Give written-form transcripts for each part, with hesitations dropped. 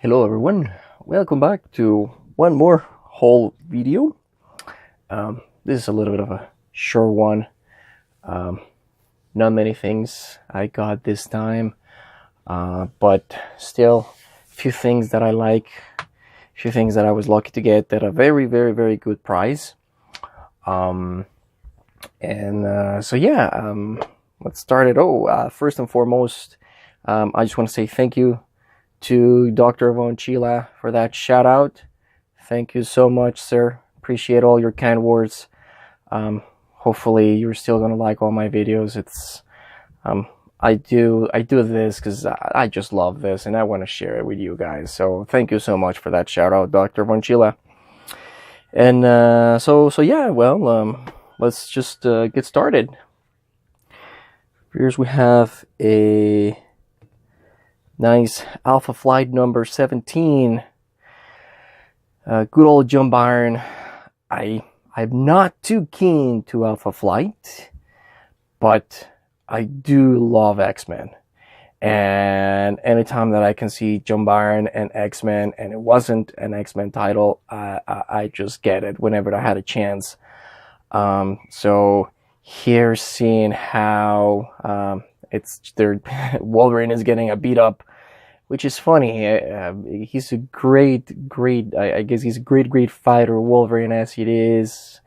Hello everyone, welcome back to one more haul video. This is a little bit of a short one. Not many things I got this time, but still a few things that I like, a few things that I was lucky to get at a very, very, very good price. So yeah, let's start it. First and foremost, I just want to say thank you to Dr. Von Chila for that shout out. Thank you so much, sir. Appreciate all your kind words. Hopefully you're still gonna like all my videos. It's I do this because I just love this and I want to share it with you guys. So thank you so much for that shout out, Dr. Von Chila. And so yeah, well, let's just get started. Here's we have a nice Alpha Flight number 17. Good old John Byrne. I'm not too keen to Alpha Flight, but I do love X-Men. And anytime that I can see John Byrne and X-Men, and it wasn't an X-Men title, I just get it whenever I had a chance. So here, seeing how Wolverine is getting a beat up, which is funny. He's a great, I guess he's a great fighter, Wolverine, as it is,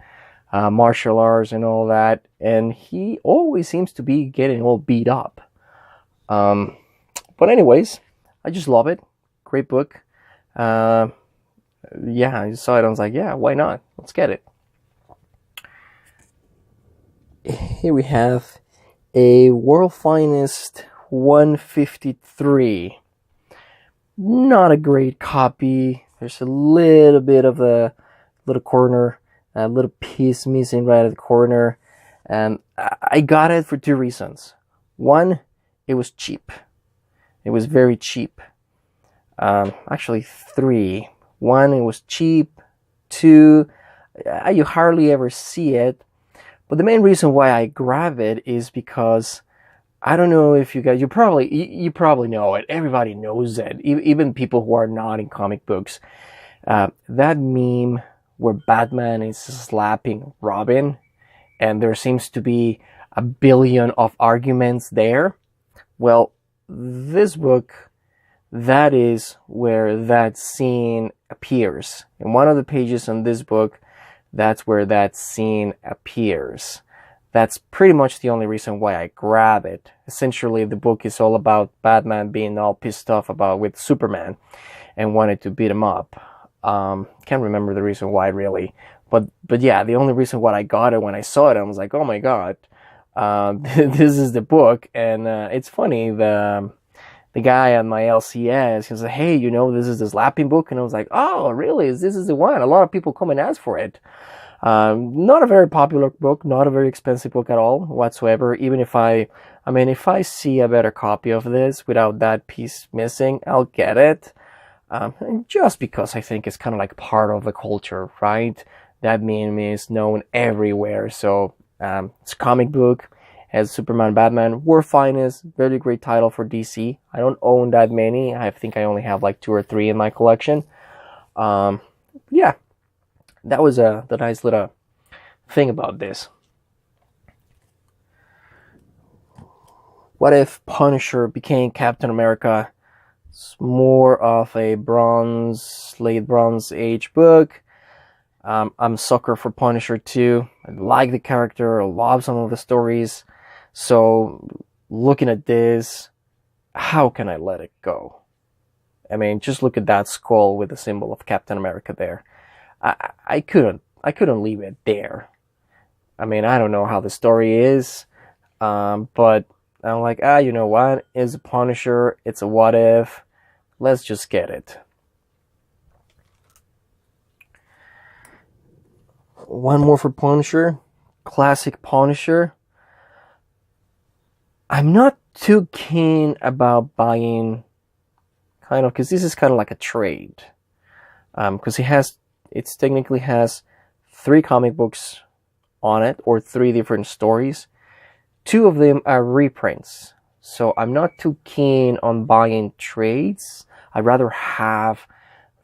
martial arts and all that, and he always seems to be getting all beat up. But anyways, I just love it. Great book. Yeah, I just saw it, I was like, yeah, why not? Let's get it. Here we have a World Finest 153. Not a great copy. There's a little bit of a little corner, a little piece missing right at the corner. And I got it for two reasons. One, it was cheap. It was very cheap. Actually, three. One, it was cheap. Two, you hardly ever see it. But the main reason why I grab it is because I don't know if you guys, you probably know it. Everybody knows it. Even people who are not in comic books. That meme where Batman is slapping Robin, and there seems to be a billion of arguments there. Well, this book, that is where that scene appears. In one of the pages in this book, that's where that scene appears. That's pretty much the only reason why I grab it. Essentially, the book is all about Batman being all pissed off with Superman and wanted to beat him up. Can't remember the reason why, really. But yeah, the only reason why I got it, when I saw it, I was like, oh my god, this is the book. And it's funny, the guy at my LCS, he was like, hey, you know, this is the slapping book. And I was like, oh, really? This is the one? A lot of people come and ask for it. Not a very popular book, not a very expensive book at all whatsoever. Even if I see a better copy of this without that piece missing, I'll get it. Just because I think it's kind of like part of the culture, right? That meme is known everywhere. So it's a comic book, has Superman, Batman, World Finest, very great title for DC. I don't own that many. I think I only have like 2 or 3 in my collection. Yeah. That was the nice little thing about this. What if Punisher became Captain America? It's more of a late Bronze Age book. I'm a sucker for Punisher too. I like the character. I love some of the stories. So looking at this, how can I let it go? I mean, just look at that skull with the symbol of Captain America there. I couldn't leave it there. I mean, I don't know how the story is, but I'm like, you know what? It's a Punisher. It's a what if. Let's just get it. One more for Punisher. Classic Punisher. I'm not too keen about buying, because this is kind of like a trade. Because it technically has 3 comic books on it, or 3 different stories. 2 of them are reprints. So I'm not too keen on buying trades. I'd rather have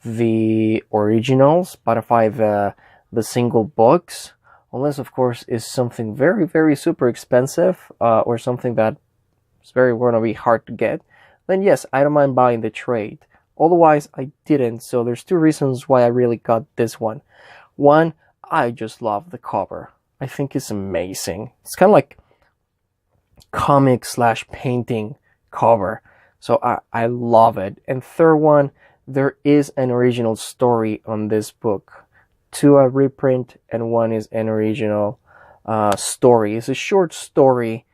the originals, but if I have the single books, unless of course is something very, very super expensive, or something that is very going to be hard to get, then yes, I don't mind buying the trade. Otherwise, I didn't. So there's two reasons why I really got this one. One, I just love the cover. I think it's amazing. It's kind of like comic / painting cover. So I love it. And third one, there is an original story on this book. Two are reprint and one is an original story. It's a short story,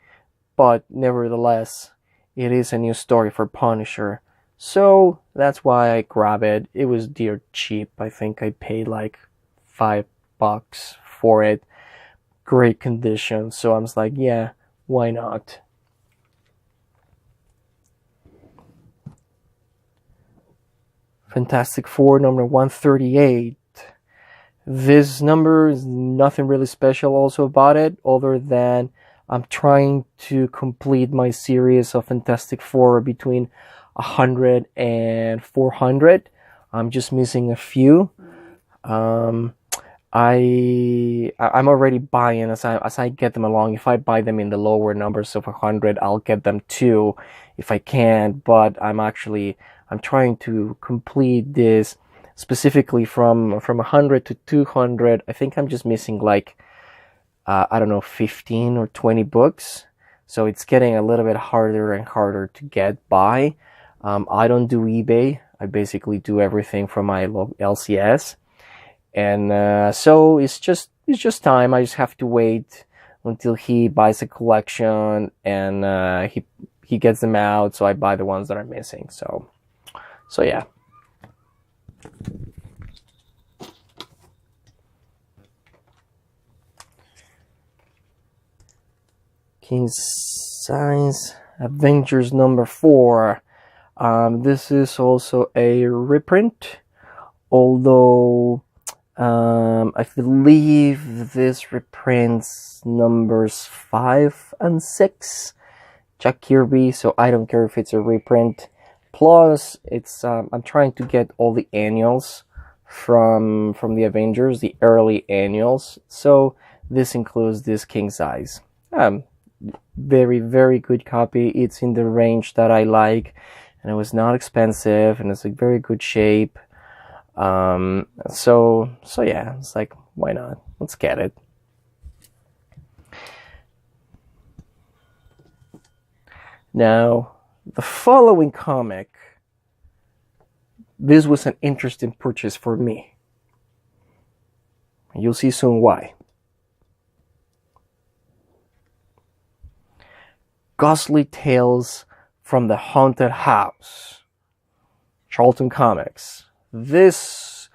but nevertheless, it is a new story for Punisher. So that's why I grabbed it. It was dirt cheap. I think I paid like $5 for it. Great condition. So I was like, yeah, why not? Fantastic Four number 138. This number is nothing really special also about it, other than I'm trying to complete my series of Fantastic Four between 100 and 400. I'm just missing a few. I'm already buying as I get them along. If I buy them in the lower numbers of 100, I'll get them too if I can. But I'm trying to complete this specifically from 100 to 200. I think I'm just missing like I don't know, 15 or 20 books. So it's getting a little bit harder and harder to get by. I don't do eBay. I basically do everything from my LCS. And so it's just time. I just have to wait until he buys a collection and he gets them out, so I buy the ones that are missing. So yeah. KingSize Ventures number 4. This is also a reprint, although I believe this reprints numbers 5 and 6, Jack Kirby, so I don't care if it's a reprint. Plus, it's I'm trying to get all the annuals from the Avengers, the early annuals, so this includes this KingSize. Very, very good copy. It's in the range that I like, and it was not expensive, and it's in very good shape. So yeah, it's like, why not? Let's get it. Now, the following comic, this was an interesting purchase for me. You'll see soon why. Ghostly Tales from the Haunted House, Charlton Comics. This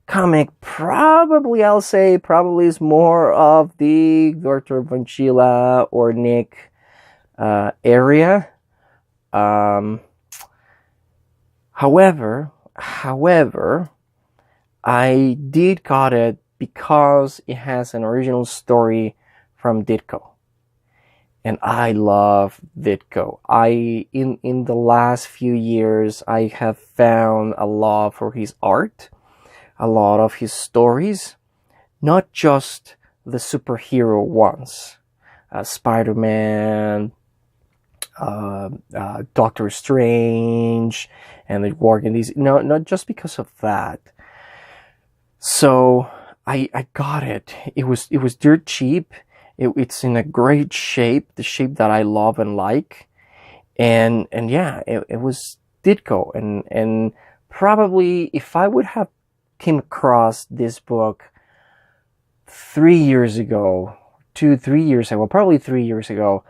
comic probably is more of the Dr. Vonchila or Nick area. However, I did got it because it has an original story from Ditko. And I love Ditko. In the last few years, I have found a love for his art, a lot of his stories, not just the superhero ones, Spider-Man, Doctor Strange, and the work in these. No, not just because of that. So I got it. It was dirt cheap. It's in a great shape, the shape that I love and like, and yeah, it was Ditko, and probably if I would have came across this book 3 years ago, 2-3 years ago, probably 3 years ago,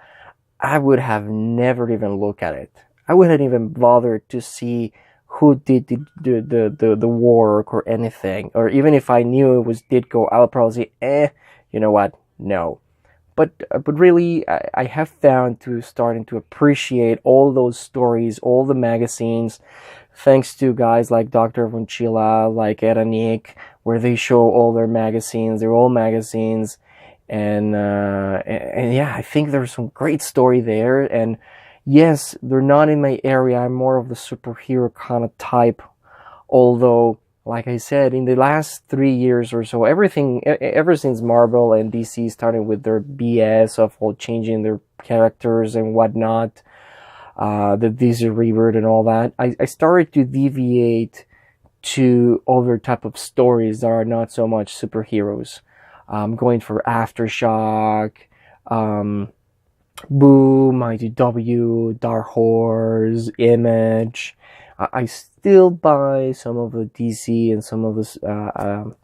I would have never even looked at it. I wouldn't even bothered to see who did the work or anything, or even if I knew it was Ditko, I would probably say, you know what, no. But really, I have found to starting to appreciate all those stories, all the magazines, thanks to guys like Dr. Vonchila, like Ed and Nick, where they show all their magazines. They're all magazines, and yeah, I think there's some great story there. And yes, they're not in my area. I'm more of the superhero kind of type. Although, like I said, in the last 3 years or so, everything, ever since Marvel and DC started with their BS of all changing their characters and whatnot, the DC reboot and all that, I started to deviate to other type of stories that are not so much superheroes. Going for Aftershock, Boom, IDW, Dark Horse, Image. I still buy some of the DC and some of the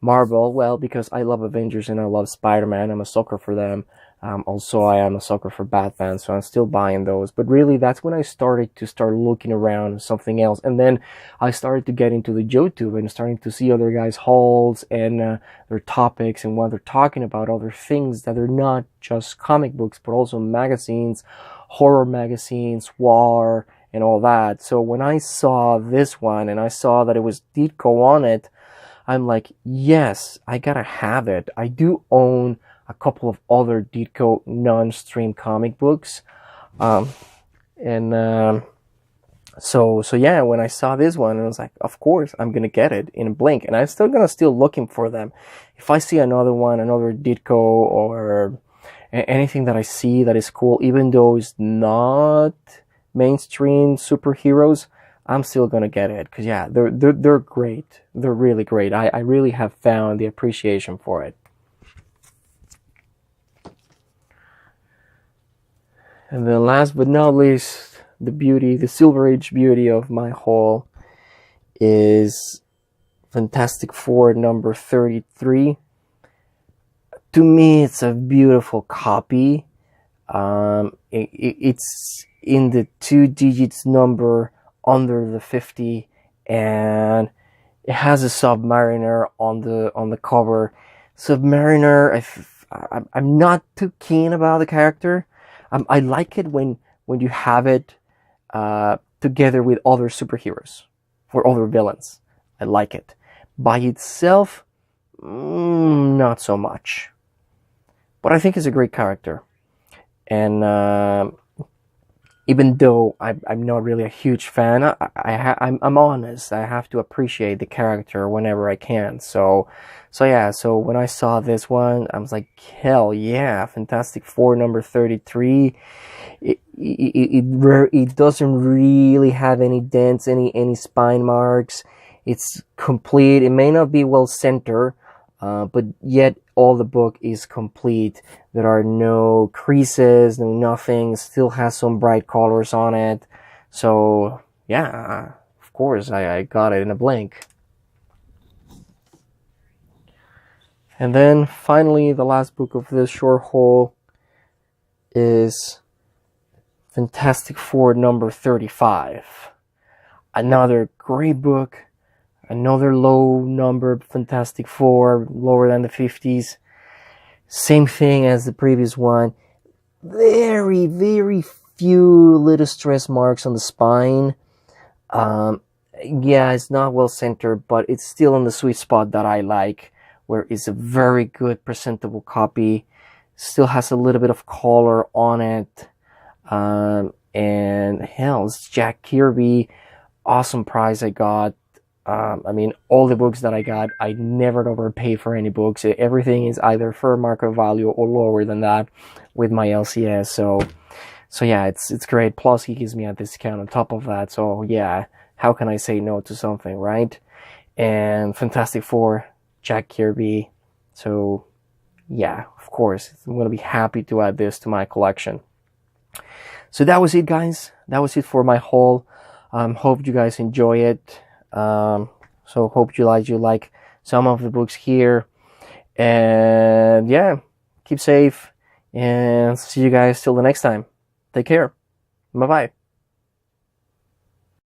Marvel, well, because I love Avengers and I love Spider-Man. I'm a sucker for them. Also, I am a sucker for Batman, so I'm still buying those. But really, that's when I started looking around something else. And then I started to get into the YouTube and starting to see other guys' hauls and their topics and what they're talking about, other things that are not just comic books, but also magazines, horror magazines, war, and all that. So when I saw this one and I saw that it was Ditko on it, I'm like, yes, I gotta have it. I do own a couple of other Ditko non-stream comic books. So yeah, when I saw this one, I was like, of course, I'm gonna get it in a blink. And I'm still looking for them. If I see another one, another Ditko or anything that I see that is cool, even though it's not mainstream superheroes, I'm still gonna get it. Cause yeah, they're great. They're really great. I really have found the appreciation for it. And then last but not least, the Silver Age beauty of my haul is Fantastic Four number 33. To me, it's a beautiful copy. It's in the 2 digits number under the 50, and it has a Submariner on the cover. Submariner, I'm not too keen about the character. I like it when you have it together with other superheroes or other villains. I like it. By itself, not so much. But I think it's a great character. And even though I'm not really a huge fan, I'm honest. I have to appreciate the character whenever I can. So yeah. So when I saw this one, I was like, hell yeah! Fantastic Four number 33. It doesn't really have any dents, any spine marks. It's complete. It may not be well centered, but yet all the book is complete. There are no creases, no nothing. It still has some bright colors on it. So yeah, of course I got it in a blink. And then finally, the last book of this short haul is Fantastic Four number 35. Another great book. Another low number Fantastic Four, lower than the 50s. Same thing as the previous one. Very, very few little stress marks on the spine. Yeah, it's not well centered, but it's still in the sweet spot that I like, where it's a very good presentable copy. Still has a little bit of color on it. And hell, it's Jack Kirby. Awesome price I got. I mean, all the books that I got, I never overpay for any books. Everything is either fair market value or lower than that with my LCS. So yeah, it's great. Plus, he gives me a discount on top of that. So yeah, how can I say no to something, right? And Fantastic Four, Jack Kirby. So yeah, of course, I'm going to be happy to add this to my collection. So that was it, guys. That was it for my haul. Hope you guys enjoy it. So hope you like some of the books here. And yeah, keep safe and see you guys till the next time. Take care. Bye bye.